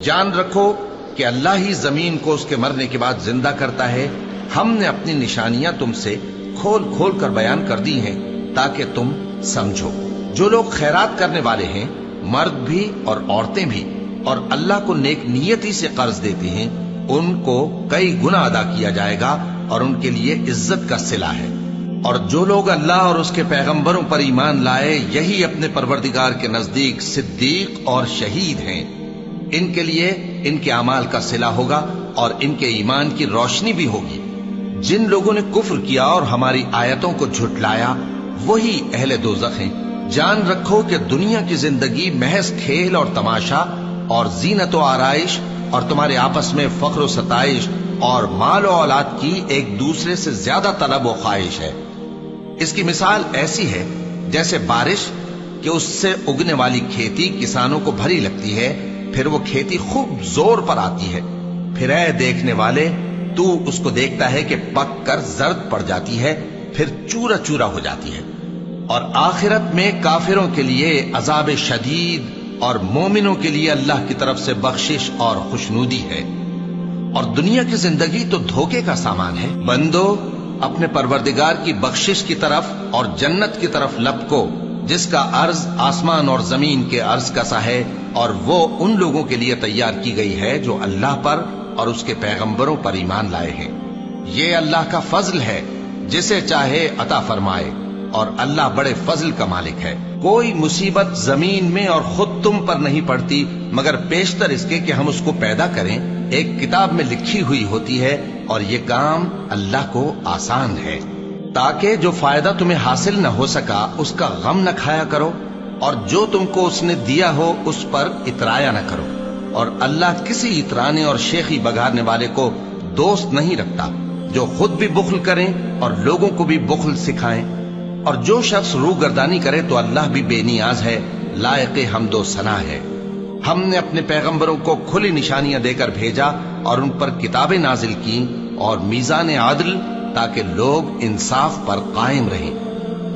جان رکھو کہ اللہ ہی زمین کو اس کے مرنے کے بعد زندہ کرتا ہے۔ ہم نے اپنی نشانیاں تم سے کھول کھول کر بیان کر دی ہیں تاکہ تم سمجھو۔ جو لوگ خیرات کرنے والے ہیں، مرد بھی اور عورتیں بھی، اور اللہ کو نیک نیتی سے قرض دیتے ہیں، ان کو کئی گنا ادا کیا جائے گا اور ان کے لیے عزت کا صلہ ہے۔ اور جو لوگ اللہ اور اس کے پیغمبروں پر ایمان لائے، یہی اپنے پروردگار کے نزدیک صدیق اور شہید ہیں۔ ان کے لیے ان کے اعمال کا صلہ ہوگا اور ان کے ایمان کی روشنی بھی ہوگی۔ جن لوگوں نے کفر کیا اور ہماری آیتوں کو جھٹلایا، وہی اہل دوزخ ہیں۔ جان رکھو کہ دنیا کی زندگی محض کھیل اور تماشا اور زینت و آرائش اور تمہارے آپس میں فخر و ستائش اور مال و اولاد کی ایک دوسرے سے زیادہ طلب و خواہش ہے۔ اس کی مثال ایسی ہے جیسے بارش کہ اس سے اگنے والی کھیتی کسانوں کو بھری لگتی ہے، پھر وہ کھیتی خوب زور پر آتی ہے، پھر اے دیکھنے والے تو اس کو دیکھتا ہے کہ پک کر زرد پڑ جاتی ہے، پھر چورا چورا ہو جاتی ہے۔ اور آخرت میں کافروں کے لیے عذاب شدید اور مومنوں کے لیے اللہ کی طرف سے بخشش اور خوشنودی ہے۔ اور دنیا کی زندگی تو دھوکے کا سامان ہے۔ بندو اپنے پروردگار کی بخشش کی طرف اور جنت کی طرف لپکو، جس کا عرض آسمان اور زمین کے عرض کا سا ہے، اور وہ ان لوگوں کے لیے تیار کی گئی ہے جو اللہ پر اور اس کے پیغمبروں پر ایمان لائے ہیں۔ یہ اللہ کا فضل ہے، جسے چاہے عطا فرمائے، اور اللہ بڑے فضل کا مالک ہے۔ کوئی مصیبت زمین میں اور خود تم پر نہیں پڑتی مگر پیشتر اس کے کہ ہم اس کو پیدا کریں، ایک کتاب میں لکھی ہوئی ہوتی ہے، اور یہ کام اللہ کو آسان ہے۔ تاکہ جو فائدہ تمہیں حاصل نہ ہو سکا اس کا غم نہ کھایا کرو، اور جو تم کو اس نے دیا ہو اس پر اترایا نہ کرو۔ اور اللہ کسی اترانے اور شیخی بگاڑنے والے کو دوست نہیں رکھتا، جو خود بھی بخل کریں اور لوگوں کو بھی بخل سکھائیں۔ اور جو شخص روح گردانی کرے تو اللہ بھی بے نیاز ہے، لائق حمد و ثنا ہے۔ ہم نے اپنے پیغمبروں کو کھلی نشانیاں دے کر بھیجا اور ان پر کتابیں نازل کی اور میزان عدل، تاکہ لوگ انصاف پر قائم رہیں۔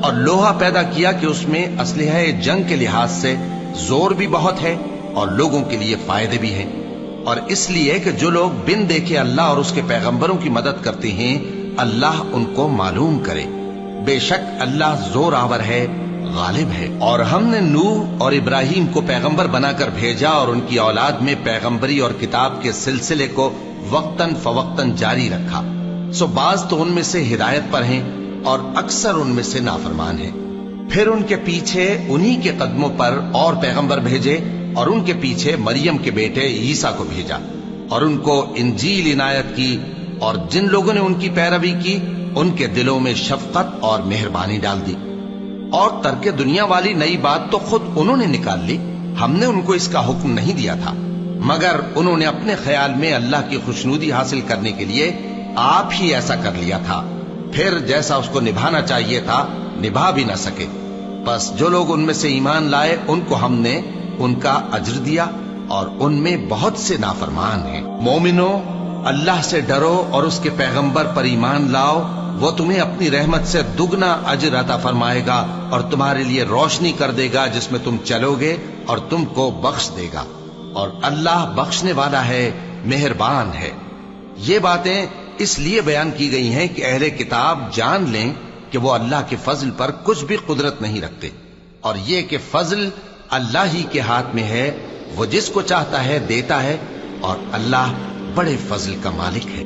اور لوہا پیدا کیا کہ اس میں اسلحہ جنگ کے لحاظ سے زور بھی بہت ہے اور لوگوں کے لیے فائدے بھی ہیں، اور اس لیے کہ جو لوگ بن دیکھے اللہ اور اس کے پیغمبروں کی مدد کرتے ہیں، اللہ ان کو معلوم کرے۔ بے شک اللہ زور آور ہے، غالب ہے۔ اور ہم نے نوح اور ابراہیم کو پیغمبر بنا کر بھیجا اور ان کی اولاد میں پیغمبری اور کتاب کے سلسلے کو وقتاً فوقتاً جاری رکھا۔ سو بعض تو ان میں سے ہدایت پر ہیں اور اکثر ان میں سے نافرمان ہیں۔ پھر ان کے پیچھے انہی کے قدموں پر اور پیغمبر بھیجے، اور ان کے پیچھے مریم کے بیٹے عیسیٰ کو بھیجا، اور ان کو انجیل عنایت کی، اور جن لوگوں نے ان کی پیروی کی ان کے دلوں میں شفقت اور مہربانی ڈال دی۔ اور ترک دنیا والی نئی بات تو خود انہوں نے نکال لی، ہم نے ان کو اس کا حکم نہیں دیا تھا، مگر انہوں نے اپنے خیال میں اللہ کی خوشنودی حاصل کرنے کے لیے آپ ہی ایسا کر لیا تھا، پھر جیسا اس کو نبھانا چاہیے تھا نبھا بھی نہ سکے۔ بس جو لوگ ان میں سے ایمان لائے ان کو ہم نے ان کا اجر دیا، اور ان میں بہت سے نافرمان ہیں۔ مومنو اللہ سے ڈرو اور اس کے پیغمبر پر ایمان لاؤ، وہ تمہیں اپنی رحمت سے دگنا اجر عطا فرمائے گا اور تمہارے لیے روشنی کر دے گا جس میں تم چلو گے، اور تم کو بخش دے گا، اور اللہ بخشنے والا ہے، مہربان ہے۔ یہ باتیں اس لیے بیان کی گئی ہیں کہ اہل کتاب جان لیں کہ وہ اللہ کے فضل پر کچھ بھی قدرت نہیں رکھتے، اور یہ کہ فضل اللہ ہی کے ہاتھ میں ہے، وہ جس کو چاہتا ہے دیتا ہے، اور اللہ بڑے فضل کا مالک ہے۔